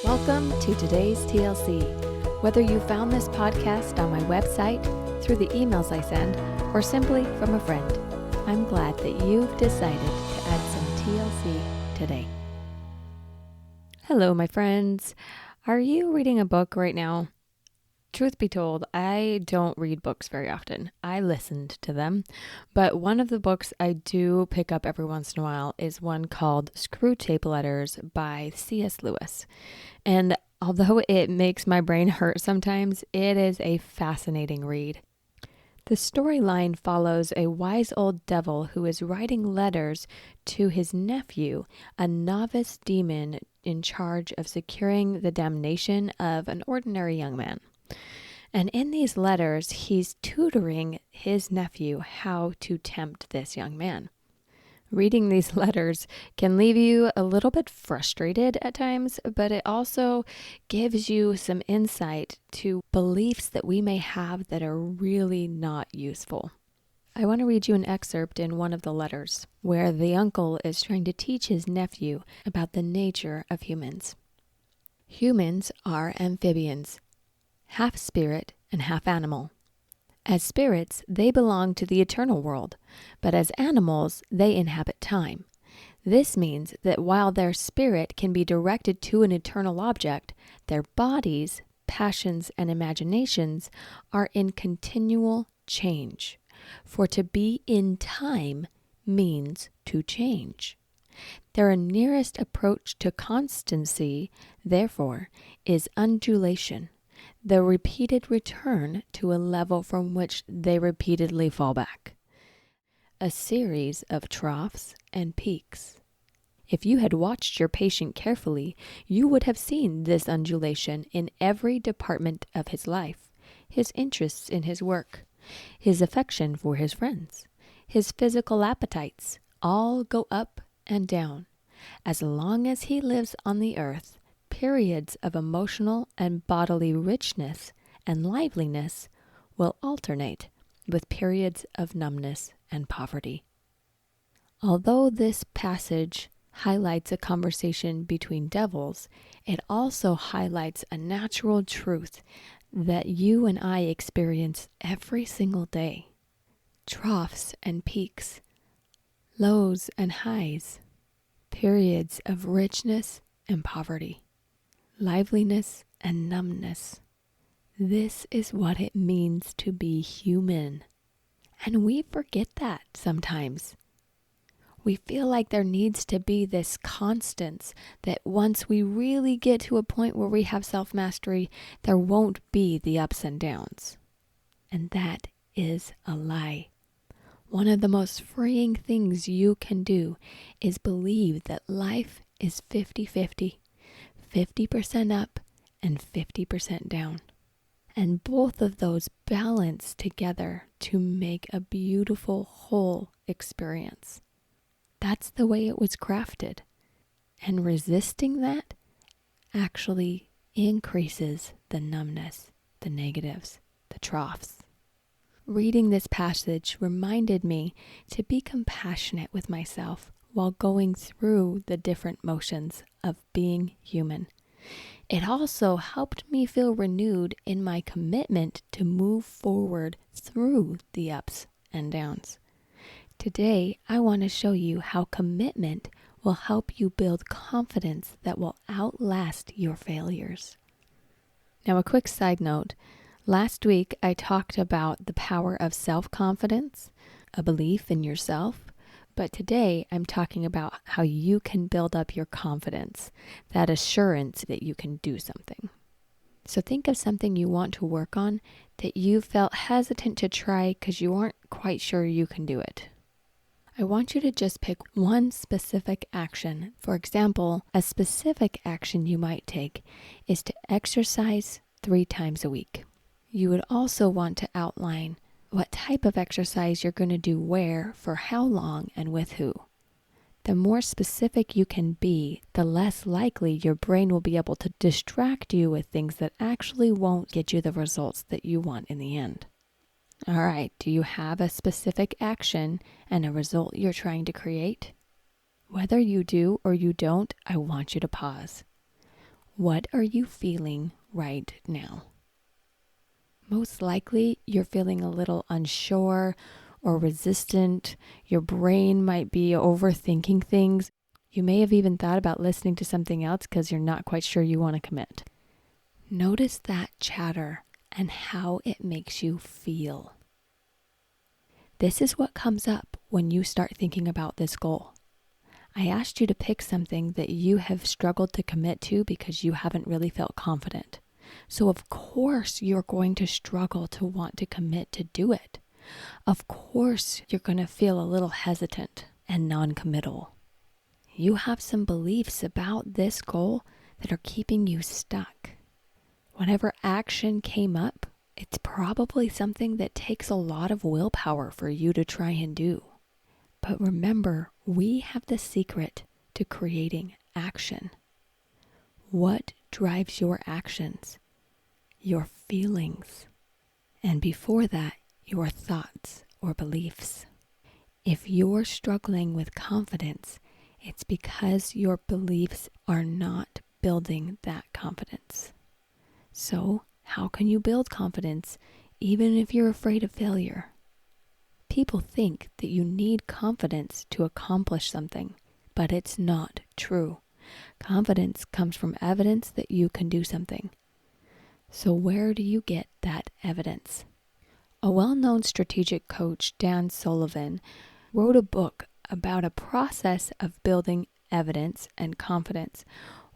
Welcome to today's TLC. Whether you found this podcast on my website, through the emails I send, or simply from a friend, I'm glad that you've decided to add some TLC today. Hello, my friends. Are you reading a book right now? Truth be told, I don't read books very often. I listened to them, but one of the books I do pick up every once in a while is one called Screwtape Letters by C.S. Lewis. And although it makes my brain hurt sometimes, it is a fascinating read. The storyline follows a wise old devil who is writing letters to his nephew, a novice demon in charge of securing the damnation of an ordinary young man. And in these letters, he's tutoring his nephew how to tempt this young man. Reading these letters can leave you a little bit frustrated at times, but it also gives you some insight to beliefs that we may have that are really not useful. I want to read you an excerpt in one of the letters where the uncle is trying to teach his nephew about the nature of humans. Humans are amphibians, half spirit and half animal. As spirits, they belong to the eternal world, but as animals, they inhabit time. This means that while their spirit can be directed to an eternal object, their bodies, passions, and imaginations are in continual change. For to be in time means to change. Their nearest approach to constancy, therefore, is undulation, the repeated return to a level from which they repeatedly fall back. A series of troughs and peaks. If you had watched your patient carefully, you would have seen this undulation in every department of his life, his interests in his work, his affection for his friends, his physical appetites, all go up and down. As long as he lives on the earth, periods of emotional and bodily richness and liveliness will alternate with periods of numbness and poverty. Although this passage highlights a conversation between devils, it also highlights a natural truth that you and I experience every single day. Troughs and peaks, lows and highs, periods of richness and poverty, liveliness and numbness. This is what it means to be human. And we forget that sometimes. We feel like there needs to be this constance that once we really get to a point where we have self-mastery, there won't be the ups and downs. And that is a lie. One of the most freeing things you can do is believe that life is 50-50. 50% up and 50% down. And both of those balance together to make a beautiful whole experience. That's the way it was crafted. And resisting that actually increases the numbness, the negatives, the troughs. Reading this passage reminded me to be compassionate with myself while going through the different motions of being human. It also helped me feel renewed in my commitment to move forward through the ups and downs. Today, I want to show you how commitment will help you build confidence that will outlast your failures. Now, a quick side note. Last week, I talked about the power of self-confidence, a belief in yourself. But today, I'm talking about how you can build up your confidence, that assurance that you can do something. So think of something you want to work on that you felt hesitant to try because you aren't quite sure you can do it. I want you to just pick one specific action. For example, a specific action you might take is to exercise 3 times a week. You would also want to outline what type of exercise you're going to do where, for how long, and with who. The more specific you can be, the less likely your brain will be able to distract you with things that actually won't get you the results that you want in the end. All right, do you have a specific action and a result you're trying to create? Whether you do or you don't, I want you to pause. What are you feeling right now? Most likely, you're feeling a little unsure or resistant. Your brain might be overthinking things. You may have even thought about listening to something else because you're not quite sure you want to commit. Notice that chatter and how it makes you feel. This is what comes up when you start thinking about this goal. I asked you to pick something that you have struggled to commit to because you haven't really felt confident. So of course you're going to struggle to want to commit to do it. Of course you're going to feel a little hesitant and non-committal. You have some beliefs about this goal that are keeping you stuck. Whatever action came up, it's probably something that takes a lot of willpower for you to try and do. But remember, we have the secret to creating action. What drives your actions? Your feelings. And before that, your thoughts or beliefs. If you're struggling with confidence, it's because your beliefs are not building that confidence. So, how can you build confidence even if you're afraid of failure? People think that you need confidence to accomplish something, but it's not true. Confidence comes from evidence that you can do something. So where do you get that evidence? A well-known strategic coach, Dan Sullivan, wrote a book about a process of building evidence and confidence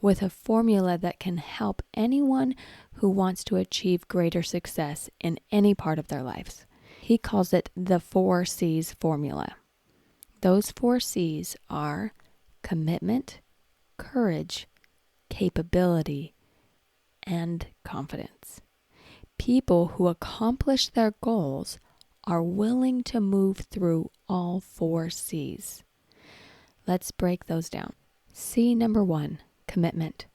with a formula that can help anyone who wants to achieve greater success in any part of their lives. He calls it the 4 C's formula. Those 4 C's are commitment, courage, capability, and confidence. People who accomplish their goals are willing to move through all 4 C's. Let's break those down. C number 1, commitment.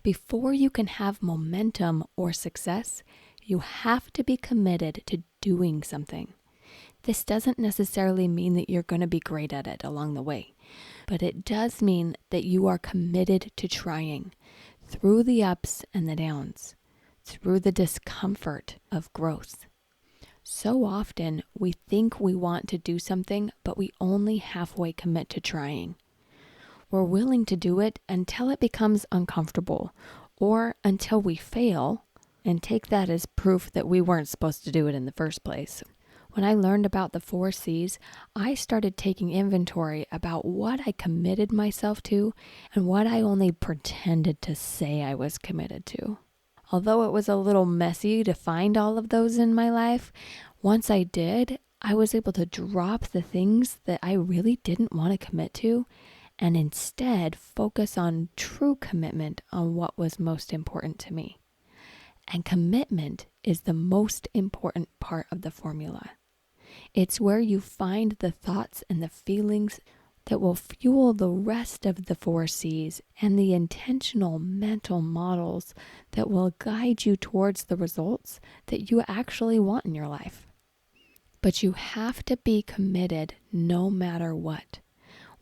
Before you can have momentum or success, you have to be committed to doing something. This doesn't necessarily mean that you're going to be great at it along the way, but it does mean that you are committed to trying through the ups and the downs, through the discomfort of growth. So often we think we want to do something, but we only halfway commit to trying. We're willing to do it until it becomes uncomfortable or until we fail and take that as proof that we weren't supposed to do it in the first place. When I learned about the 4 C's, I started taking inventory about what I committed myself to and what I only pretended to say I was committed to. Although it was a little messy to find all of those in my life, once I did, I was able to drop the things that I really didn't want to commit to and instead focus on true commitment on what was most important to me. And commitment is the most important part of the formula. It's where you find the thoughts and the feelings that will fuel the rest of the 4 C's and the intentional mental models that will guide you towards the results that you actually want in your life. But you have to be committed no matter what,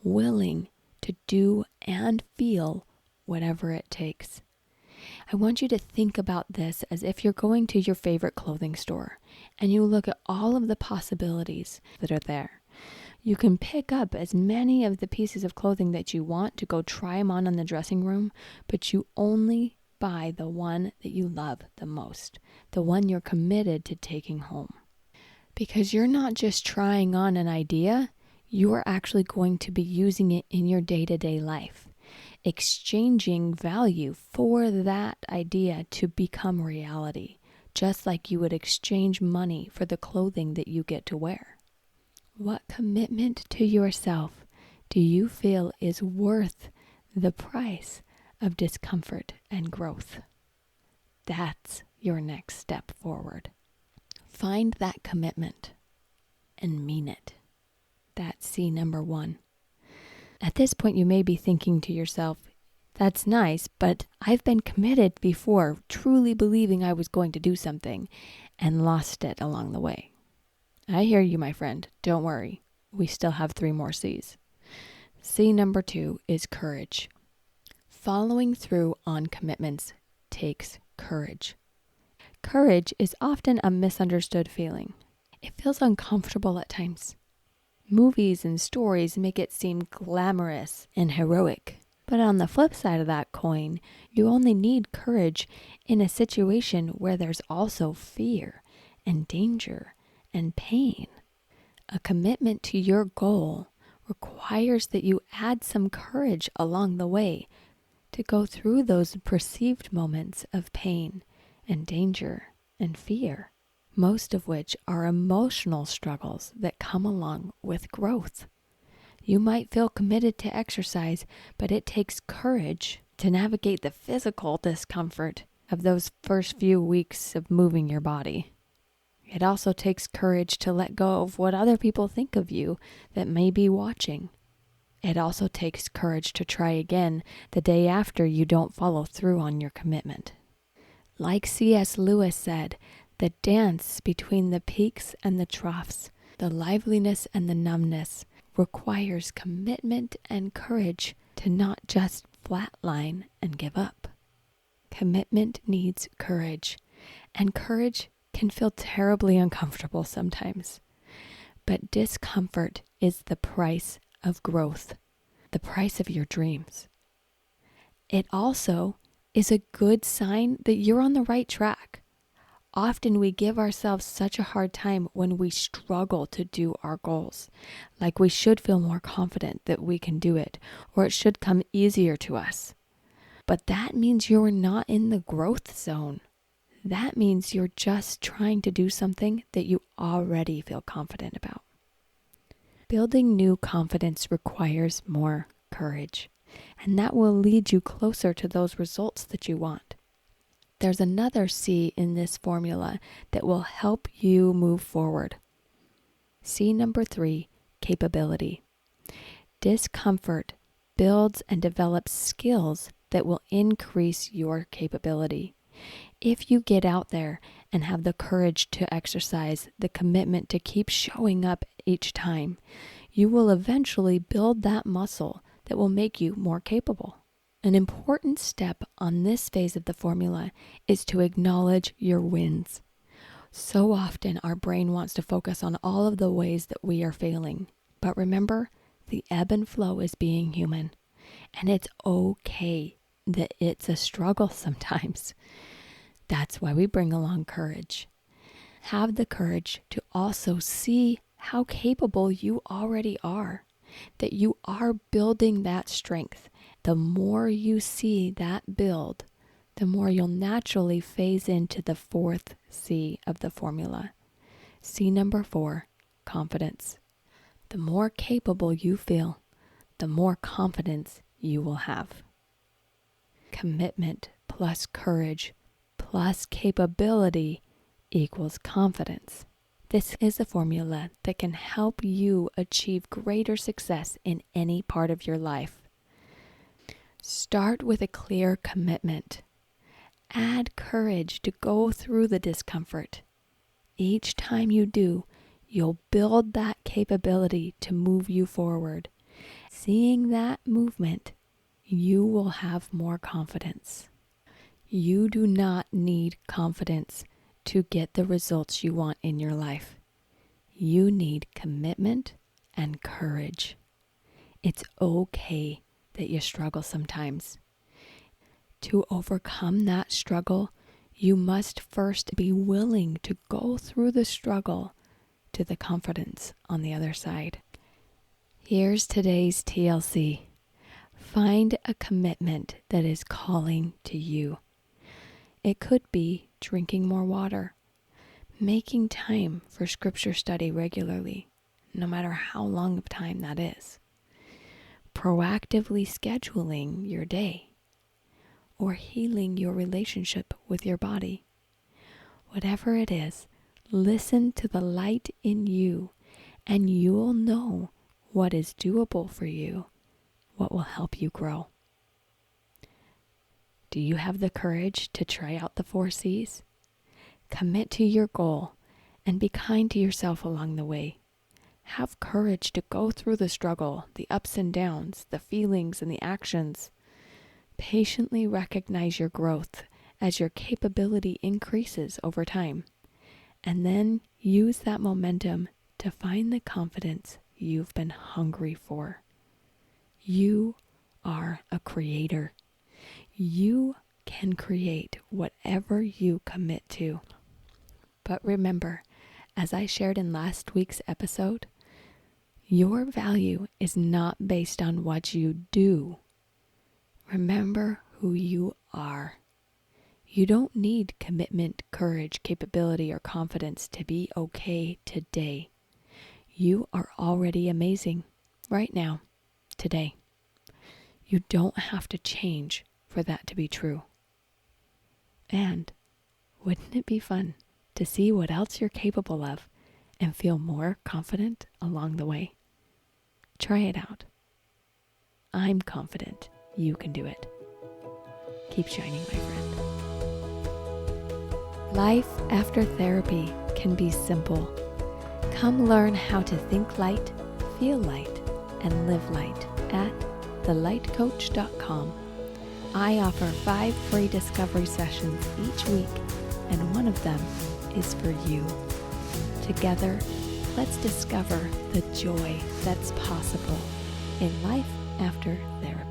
willing to do and feel whatever it takes. I want you to think about this as if you're going to your favorite clothing store and you look at all of the possibilities that are there. You can pick up as many of the pieces of clothing that you want to go try them on in the dressing room, but you only buy the one that you love the most, the one you're committed to taking home. Because you're not just trying on an idea, you're actually going to be using it in your day-to-day life, exchanging value for that idea to become reality, just like you would exchange money for the clothing that you get to wear. What commitment to yourself do you feel is worth the price of discomfort and growth? That's your next step forward. Find that commitment and mean it. That's C number 1. At this point, you may be thinking to yourself, that's nice, but I've been committed before, truly believing I was going to do something and lost it along the way. I hear you, my friend. Don't worry. We still have 3 more C's. C number 2 is courage. Following through on commitments takes courage. Courage is often a misunderstood feeling. It feels uncomfortable at times. Movies and stories make it seem glamorous and heroic. But on the flip side of that coin, you only need courage in a situation where there's also fear and danger and pain. A commitment to your goal requires that you add some courage along the way to go through those perceived moments of pain and danger and fear, most of which are emotional struggles that come along with growth. You might feel committed to exercise, but it takes courage to navigate the physical discomfort of those first few weeks of moving your body. It also takes courage to let go of what other people think of you that may be watching. It also takes courage to try again the day after you don't follow through on your commitment. Like C.S. Lewis said, the dance between the peaks and the troughs, the liveliness and the numbness, requires commitment and courage to not just flatline and give up. Commitment needs courage, and courage can feel terribly uncomfortable sometimes. But discomfort is the price of growth, the price of your dreams. It also is a good sign that you're on the right track. Often we give ourselves such a hard time when we struggle to do our goals, like we should feel more confident that we can do it, or it should come easier to us. But that means you're not in the growth zone. That means you're just trying to do something that you already feel confident about. Building new confidence requires more courage, and that will lead you closer to those results that you want. There's another C in this formula that will help you move forward. C number 3, capability. Discomfort builds and develops skills that will increase your capability. If you get out there and have the courage to exercise, the commitment to keep showing up each time, you will eventually build that muscle that will make you more capable. An important step on this phase of the formula is to acknowledge your wins. So often our brain wants to focus on all of the ways that we are failing. But remember, the ebb and flow is being human. And it's okay that it's a struggle sometimes. That's why we bring along courage. Have the courage to also see how capable you already are, that you are building that strength. The more you see that build, the more you'll naturally phase into the 4th C of the formula. C number 4, confidence. The more capable you feel, the more confidence you will have. Commitment plus courage plus capability equals confidence. This is a formula that can help you achieve greater success in any part of your life. Start with a clear commitment. Add courage to go through the discomfort. Each time you do, you'll build that capability to move you forward. Seeing that movement, you will have more confidence. You do not need confidence to get the results you want in your life. You need commitment and courage. It's okay that you struggle sometimes. To overcome that struggle, you must first be willing to go through the struggle to the confidence on the other side. Here's today's TLC. Find a commitment that is calling to you. It could be drinking more water, making time for scripture study regularly, no matter how long of time that is, proactively scheduling your day, or healing your relationship with your body. Whatever it is, listen to the light in you, and you'll know what is doable for you, what will help you grow. Do you have the courage to try out the 4 C's? Commit to your goal and be kind to yourself along the way. Have courage to go through the struggle, the ups and downs, the feelings and the actions. Patiently recognize your growth as your capability increases over time, and then use that momentum to find the confidence you've been hungry for. You are a creator. You can create whatever you commit to. But remember, as I shared in last week's episode, your value is not based on what you do. Remember who you are. You don't need commitment, courage, capability, or confidence to be okay today. You are already amazing right now, today. You don't have to change for that to be true. And wouldn't it be fun to see what else you're capable of and feel more confident along the way? Try it out. I'm confident you can do it. Keep shining, my friend. Life after therapy can be simple. Come learn how to think light, feel light, and live light at thelightcoach.com. I offer 5 free discovery sessions each week, and one of them is for you. Together, let's discover the joy that's possible in life after therapy.